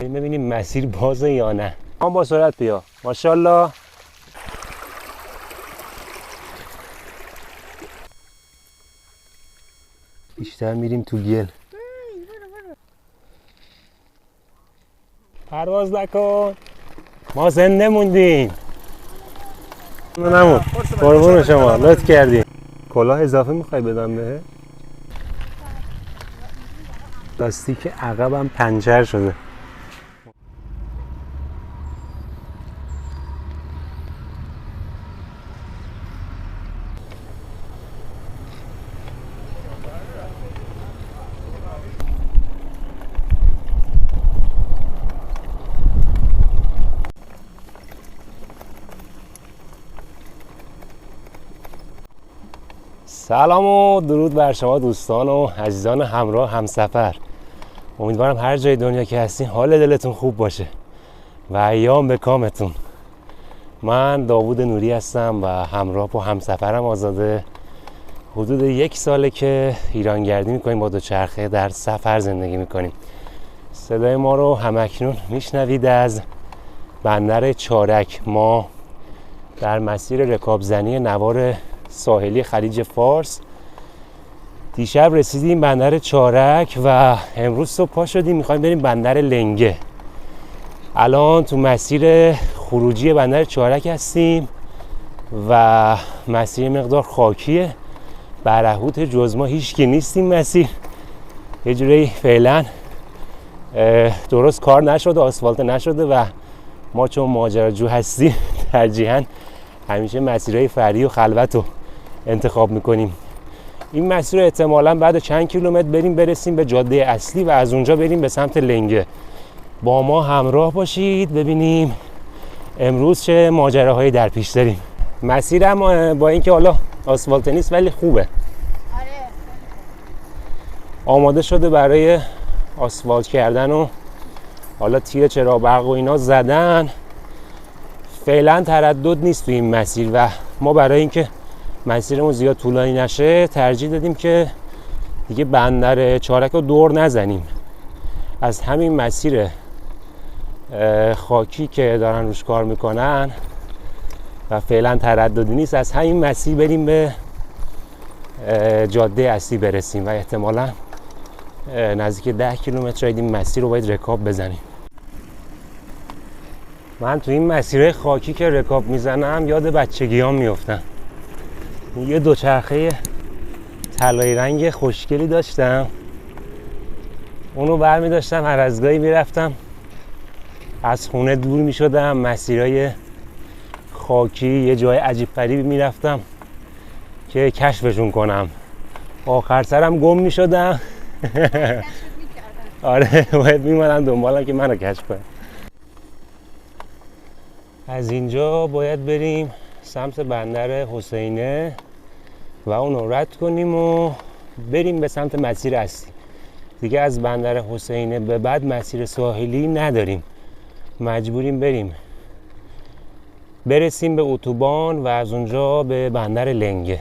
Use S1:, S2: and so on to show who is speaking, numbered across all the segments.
S1: ببینیم مسیر بازه یا نه. اما با سرعت بیا. ماشاءالله. بیشتر میریم تو گل. پرواز نکن. ما زنده موندیم. نمون. قربون شما. لطف کردی. کلاه اضافه میخوای بدم بهه؟ لاستیک عقبم پنچر شده. سلام و درود بر شما دوستان و عزیزان همراه همسفر. امیدوارم هر جای دنیا که هستین حال دلتون خوب باشه و ایام به کامتون. من داوود نوری هستم و همراه با همسفرم آزاده حدود 1 ساله که ایرانگردی میکنیم، با دوچرخه در سفر زندگی میکنیم. صدای ما رو همکنون میشنوید از بندر چارک. ما در مسیر رکابزنی نوار ساحلی خلیج فارس دیشب رسیدیم بندر چارک و امروز صبح پا شدیم میخوایم بریم بندر لنگه. الان تو مسیر خروجی بندر چارک هستیم و مسیر مقدار خاکیه، برهوت جز ما هیچکی نیست. این مسیر یه جوری فعلا درست کار نشده، آسفالت نشده و ما چون ماجراجو هستیم ترجیحاً همیشه مسیرهای فرعی و خلوت رو انتخاب میکنیم. این مسیر رو احتمالاً بعد چند کیلومتر برسیم به جاده اصلی و از اونجا بریم به سمت لنگه. با ما همراه باشید ببینیم امروز چه ماجراهایی در پیش داریم. مسیرم با اینکه حالا آسفالت نیست ولی خوبه. آماده شده برای آسفالت کردن و حالا تیر چراغ برق و اینا زدن. فعلا تردد نیست تو این مسیر و ما برای اینکه مسیرمون زیاد طولانی نشه ترجیح دادیم که دیگه بندر چارک رو دور نزنیم. از همین مسیر خاکی که دارن روش کار میکنن و فعلا ترددی نیست، از همین مسیر بریم به جاده اصلی برسیم و احتمالا نزدیک 10 کیلومتر این مسیر رو باید رکاب بزنیم. من تو این مسیرهای خاکی که رکاب میزنم یاد بچگیام میفتم. یه دوچرخه طلایی رنگ خوشگلی داشتم، اونو برمی داشتم هر از گاهی میرفتم از خونه دور میشدم، مسیرهای خاکی یه جای عجیب غریبی میرفتم که کشفشون کنم. آخر سرم گم میشدم. آره باید میمونم دنبالم که منو کشف کنم. از اینجا باید بریم سمت بندر حسینه و اونو رد کنیم و بریم به سمت مسیر اصلی. دیگه از بندر حسینه به بعد مسیر ساحلی نداریم، مجبوریم برسیم به اتوبان و از اونجا به بندر لنگه.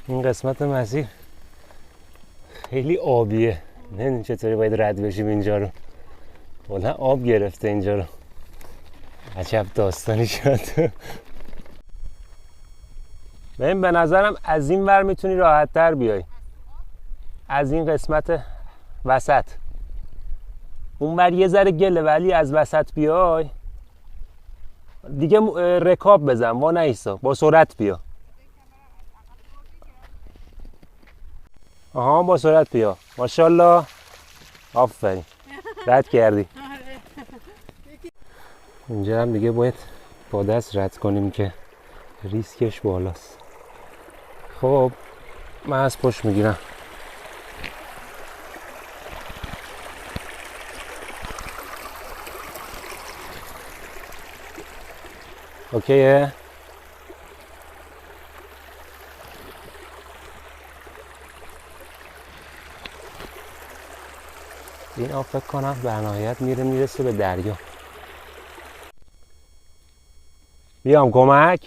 S1: این قسمت مسیر خیلی آبیه، نمیدونم چطوری باید رد بشیم اینجا رو. والا آب گرفته اینجا رو. عجب داستانی شد. ببین به نظرم از این ور میتونی راحت تر بیای، از این قسمت وسط. اون ور یه ذره گله ولی از وسط بیای دیگه رکاب بزن، وا نیستا، با سرعت بیا. آها با سرعت بیا. ماشاءالله. آفرین. رد کردی. اینجا هم دیگه باید با دست رد کنیم که ریسکش بالاست. خب من از پشت میگیرم. اوکیه؟ این آب فکر کنم به نهایت میرسه به دریا. بیام کمک.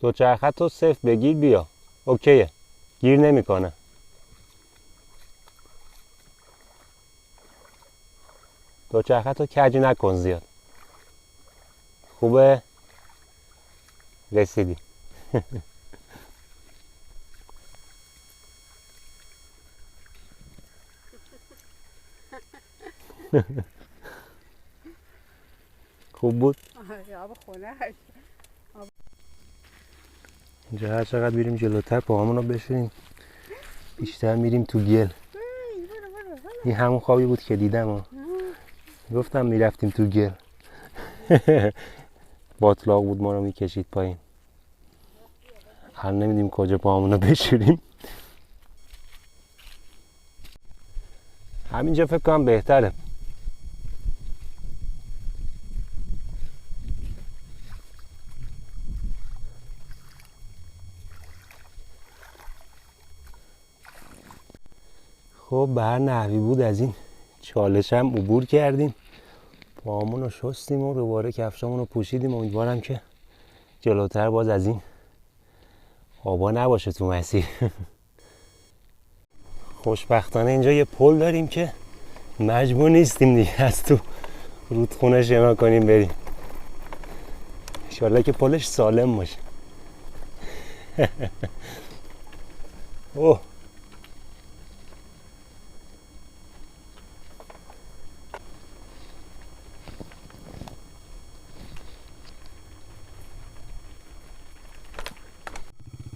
S1: دوچرخت رو صفر بگیر بیا. اوکیه، گیر نمیکنه. دوچرخت رو کج نکن زیاد. خوبه؟ رسیدی. خوب بود؟ اینجا هر چقدر بریم جلوتر پاهامون رو بشوریم بیشتر میریم تو گل. این همون خوابی بود که دیدم. گفتم میرفتیم تو گل. باطلاق بود ما رو میکشید پایین. هر نمیدیم کجا پاهامون رو بشوریم. همینجا فکر کنم بهتره. خب به هر نحوی بود از این چالش هم عبور کردیم. پاهامون رو شستیم و دوباره کفشامون رو پوشیدیم. امیدوارم که جلوتر باز از این آبا نباشه تو مسیر. خوشبختانه اینجا یه پل داریم که مجبور نیستیم دیگه از تو رودخونه شنا کنیم بریم. انشالله که پلش سالم باشه. اوه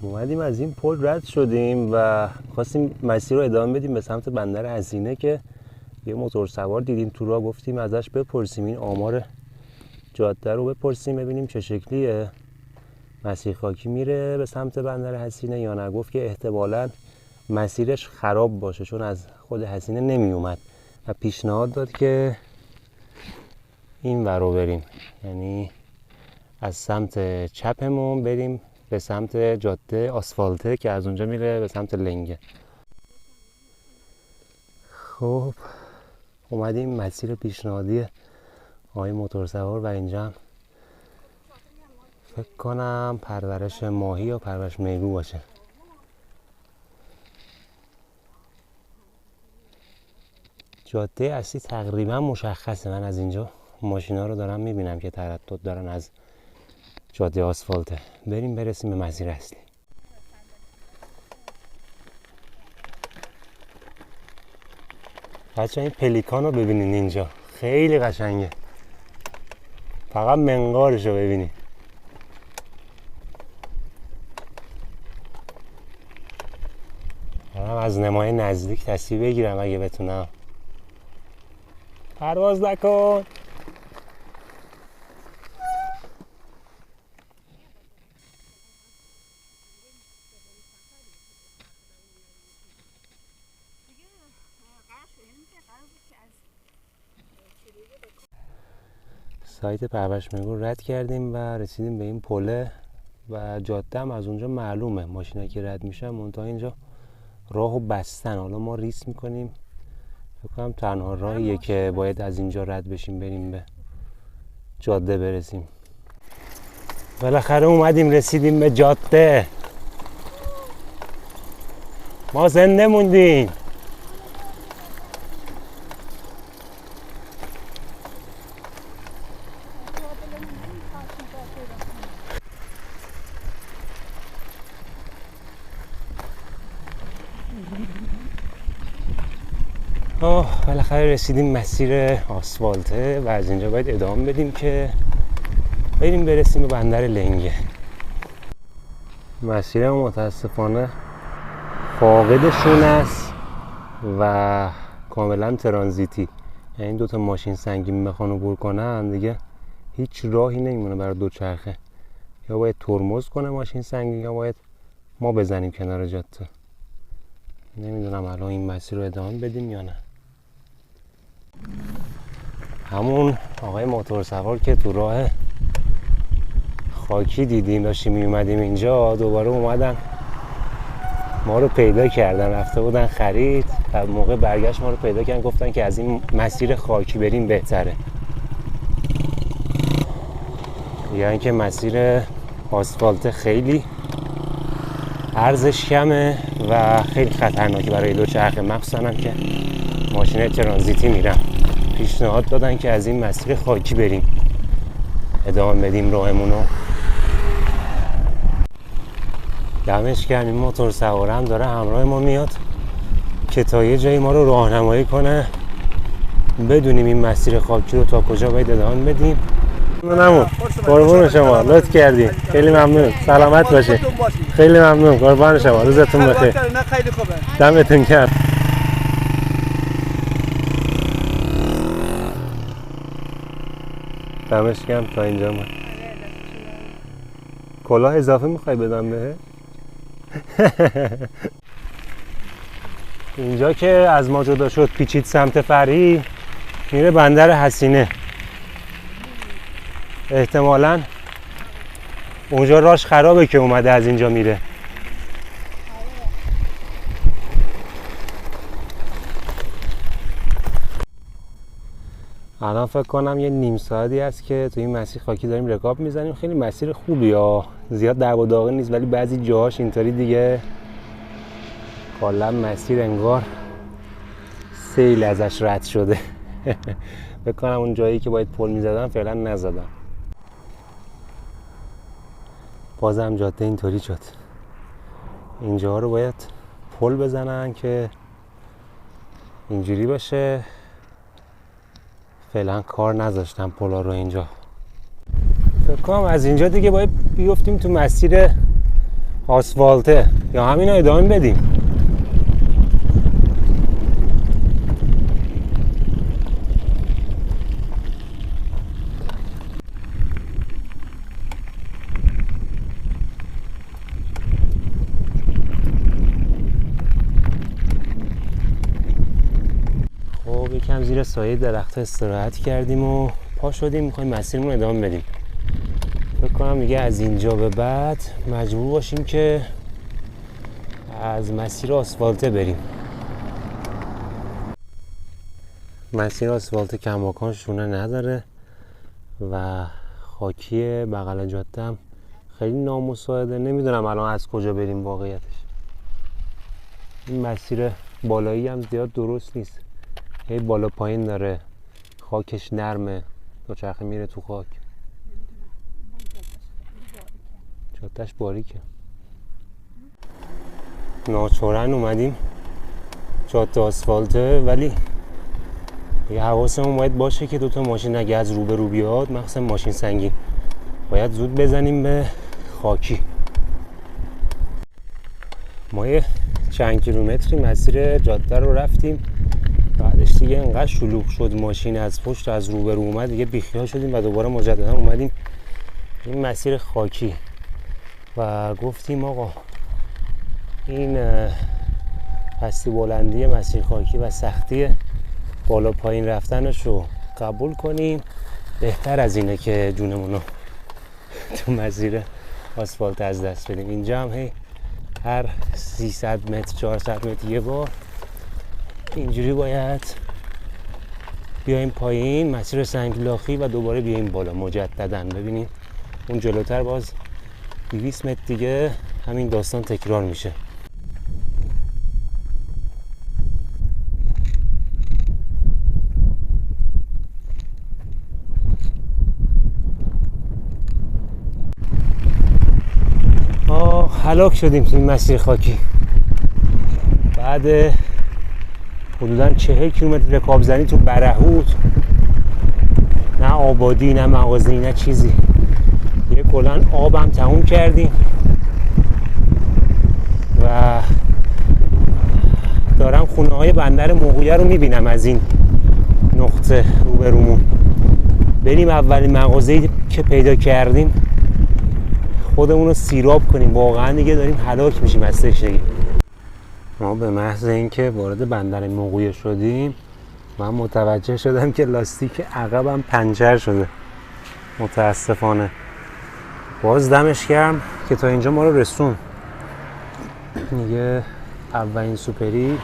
S1: اومدیم از این پل رد شدیم و خواستیم مسیر رو ادامه بدیم به سمت بندر حسینه که یه موتور سوار دیدیم تو راه. گفتیم ازش بپرسیم این آمار جاده رو بپرسیم ببینیم چه شکلیه، مسیر خاکی میره به سمت بندر حسینه یا نه. گفت که احتمالاً مسیرش خراب باشه چون از خود حسینه نمی اومد و پیشنهاد داد که این ور رو بریم، یعنی از سمت چپمون بریم به سمت جاده آسفالته که از اونجا میره به سمت لنگه. خب اومدیم مسیر پیشنهادی آقای موتورسوار و اینجا هم فکر کنم پرورش ماهی یا پرورش میگو باشه. جاده اصلی تقریبا مشخصه. من از اینجا ماشینا رو دارم میبینم که تردد دارن از جاده آسفالته. بریم برسیم به مسیر اصلی. بچه این پلیکان رو ببینین اینجا خیلی قشنگه. فقط منقارش رو ببینین. دارم از نمای نزدیک تصویر بگیرم اگه بتونم. پرواز نکن. سایت پرورش میگو رد کردیم و رسیدیم به این پله و جاده هم از اونجا معلومه. ماشینایی که رد میشن منتها اینجا راهو بستن. حالا ما ریس میکنیم. فکر کنم تنها راهیه که باید از اینجا رد بشیم بریم به جاده برسیم. بالاخره اومدیم رسیدیم به جاده. ما زنده موندیم. بالاخره رسیدیم مسیر آسفالته و از اینجا باید ادامه بدیم که بریم برسیم به بندر لنگه. مسیر متاسفانه فاقدشون است و کاملا ترانزیتی، یعنی دوتا ماشین سنگین بخوان عبور کنن دیگه هیچ راهی نمیمونه برای دوچرخه. یا باید ترمز کنه ماشین سنگین یا باید ما بزنیم کنار جاده. نمیدونم الان این مسیر رو ادامه بدیم یا نه. همون آقای موتور سوار که تو راه خاکی دیدیم داشتیم میومدیم اینجا، دوباره اومدن ما رو پیدا کردن. رفته بودن خرید و موقع برگشت ما رو پیدا کردن، گفتن که از این مسیر خاکی بریم بهتره، یعنی که مسیر آسفالت خیلی عرضش کمه و خیلی خطرناکه برای دوچرخه، مخصوصا هم که ماشین ترانزیتی میرن. پیشنهاد دادن که از این مسیر خاکی بریم، ادامه بدیم راهمونو. دمش گرم این موتور سواره هم داره همراه ما میاد که تا یه جایی ما رو راهنمایی کنه بدونیم این مسیر خاکی رو تا کجا باید ادامه بدیم. ممنون، قربون شما، لطف کردی، خیلی ممنون، سلامت باشه. خیلی ممنون، قربان شما، روزتون بخیر.
S2: خیلی خوبه،
S1: دمتون گرم. دمش گرم تا اینجا من. کلاه اضافه میخوای بدم بهه؟ اینجا که از ما جدا شد پیچید سمت فری، میره بندر حسینه. احتمالاً اونجا راش خرابه که اومده از اینجا میره. الان فکر کنم یه نیم ساعتی هست که تو این مسیر خاکی داریم رکاب میزنیم. خیلی مسیر خوبی ها، زیاد درب و داغی نیست، ولی بعضی جاهاش اینطوری دیگه کلا مسیر انگار سیل ازش رد شده. فکر کنم اون جایی که باید پل میزدن فعلا نزدن. بازم جاده اینطوری شد. اینجا رو باید پل بزنن که اینجوری باشه. فعلا کار نذاشتم پلا رو اینجا. فکر کنم از اینجا دیگه باید بیفتیم تو مسیر آسفالته یا همین رو ادامه بدیم. یکم زیر سایه درخت استراحت کردیم و پا شدیم میخوایم مسیرمون ادامه بدیم. فکر کنم دیگه از اینجا به بعد مجبور باشیم که از مسیر آسفالته بریم. مسیر آسفالت کماکان شونه نداره و خاکی بغل جاده هم خیلی نامساعده. نمیدونم الان از کجا بریم واقعیتش. این مسیر بالایی هم زیاد درست نیست، هی بالا پایین داره، خاکش نرمه، دوچرخه میره تو خاک، جادهش باریکه. ناچارن اومدیم جاده آسفالته، ولی یه حواسمون باید باشه که دوتا ماشین اگه از روبرو بیاد، مخصوصا ماشین سنگین، باید زود بزنیم به خاکی. ما یه چند کیلومتری مسیر جاده رو رفتیم، بعدش دیگه انقدر شلوغ شد، ماشین از پشت از روبرو اومد، دیگه بیخیال شدیم و دوباره مجددا اومدیم این مسیر خاکی و گفتیم آقا این پستی بلندی مسیر خاکی و سختی بالا پایین رفتنش رو قبول کنیم، بهتر از اینه که جونمون رو تو مسیر آسفالت از دست بدیم. اینجا هم هی هر 300 متر 400 متر یه بار اینجوری باید بیایم پایین مسیر سنگلاخی و دوباره بیایم بالا مجدداً. ببینیم اون جلوتر باز 200 متر دیگه همین داستان تکرار میشه. هلاک شدیم تو این مسیر خاکی. بعد حدوداً 40 کیلومتر رکاب زنی تو برهوت، نه آبادی نه مغازه‌ای نه چیزی، یه کلاً آب هم تموم کردیم و دارم خونه های بندر موقویه رو میبینم از این نقطه روبرومون. بریم اولین مغازه‌ای که پیدا کردیم خودمون رو سیراب کنیم، واقعا دیگه داریم هلاک میشیم از تشنگی. ما به محض اینکه وارد بندر موقویه شدیم من متوجه شدم که لاستیک عقبم پنچر شده متاسفانه. باز دمش گرم که تا اینجا ما رو رسون. دیگه اولین سوپری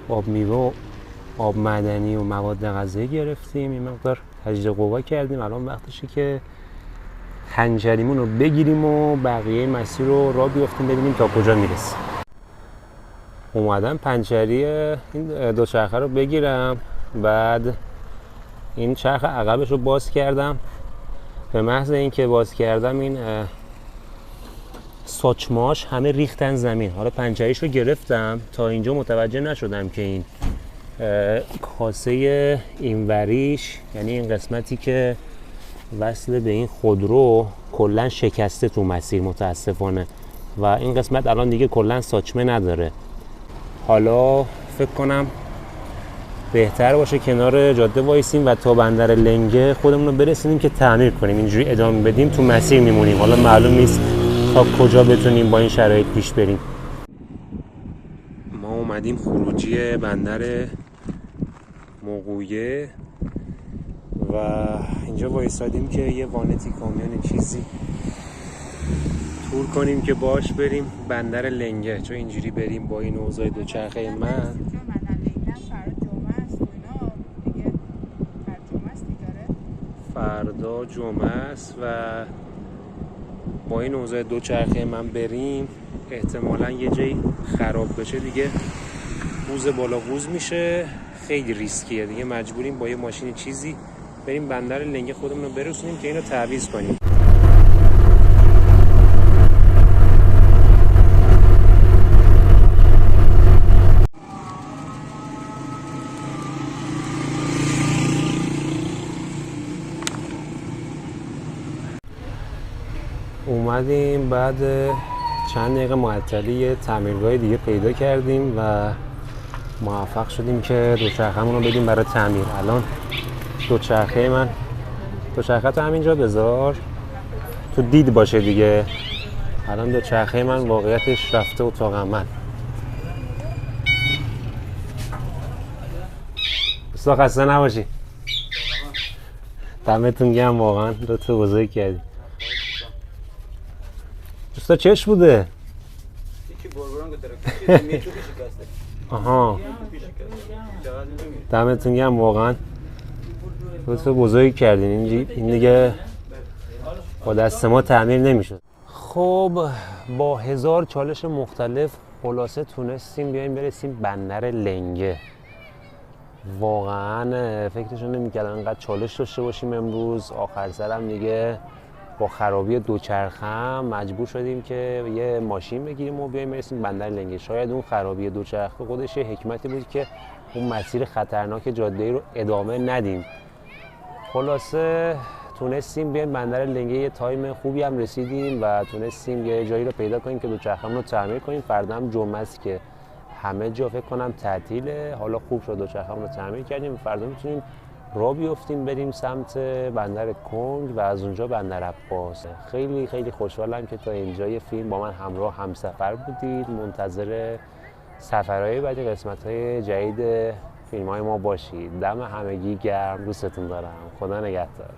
S1: آب میوه و آب معدنی و مواد غذایی گرفتیم، این مقدار تجدید قوا کردیم. الان وقتشه که پنچریمون رو بگیریم و بقیه مسیر رو راه بیافتیم ببینیم تا کجا میرسیم. اومدم پنچری این دوچرخه رو بگیرم، بعد این چرخ عقبش رو باز کردم. به محض اینکه باز کردم این ساچماش همه ریختن زمین. حالا پنچریش رو گرفتم، تا اینجا متوجه نشدم که این کاسه اینوریش، یعنی این قسمتی که وصل به این خودرو، کلا شکسته تو مسیر متاسفانه و این قسمت الان دیگه کلا ساچمه نداره. حالا فکر کنم بهتر باشه کنار جاده وایسیم و تا بندر لنگه خودمون رو برسونیم که تعمیر کنیم. اینجوری ادامه بدیم تو مسیر میمونیم، حالا معلوم نیست تا کجا بتونیم با این شرایط پیش بریم. ما اومدیم خروجی بندر موقویه و اینجا وایسادیم که یه وانتی کامیون چیزی تور کنیم که باش بریم بندر لنگه. چون اینجوری بریم با این اوضاع دوچرخه من فردا جمعه است و با این اوضاع دوچرخه من بریم احتمالاً یه جایی خراب بشه دیگه، قوز بالا قوز میشه، خیلی ریسکیه دیگه. مجبوریم با یه ماشین چیزی بریم بندر لنگه خودمون رو برسونیم که اینو تعویض کنیم. اومدیم بعد چند دقیقه معطلی یه تعمیرگاه دیگه پیدا کردیم و موفق شدیم که دوچرخه‌مون رو بدیم برای تعمیر. الان دوچرخه تو همینجا بذار تو دید باشه دیگه. الان دوچرخه من واقعیتش رفته اتاق عمل. دوستا خسته نباشی. دمتون گرم، واقعا لطف بزرگ کردی. دوستا چش بوده؟ آها، دمتون گرم، واقعا لطف بزرگی کردین. این دیگه با دست ما تعمیر نمیشد. خب با 1000 چالش مختلف خلاصه تونستیم بیایم برسیم بندر لنگه. واقعا فکرشو نمی‌کردم انقدر چالش داشته باشیم امروز. آخر سرم دیگه با خرابی دوچرخه مجبور شدیم که یه ماشین بگیریم و بیایم برسیم بندر لنگه. شاید اون خرابی دوچرخه خودش یه حکمتی بود که اون مسیر خطرناک جاده‌ای رو ادامه ندیم. خلاصه تونستیم بیایم بندر لنگه، یه تایم خوبی هم رسیدیم و تونستیم یه جایی رو پیدا کنیم که دوچرخه‌مون رو تعمیر کنیم. فردا هم جمعه است که همه جا فکر کنم تعطیله. حالا خوب شد دوچرخه‌مون رو تعمیر کردیم، فردا میتونیم راه بیفتیم بریم سمت بندر کنگ و از اونجا بندر عباس. خیلی خیلی خوشحالم که تا اینجای فیلم با من همراه همسفر بودید. منتظر سفرهای بعدی، قسمت‌های جدید فیلم‌های ما باشید. دم همگی گرم، دوستتون دارم. خدا نگهدار.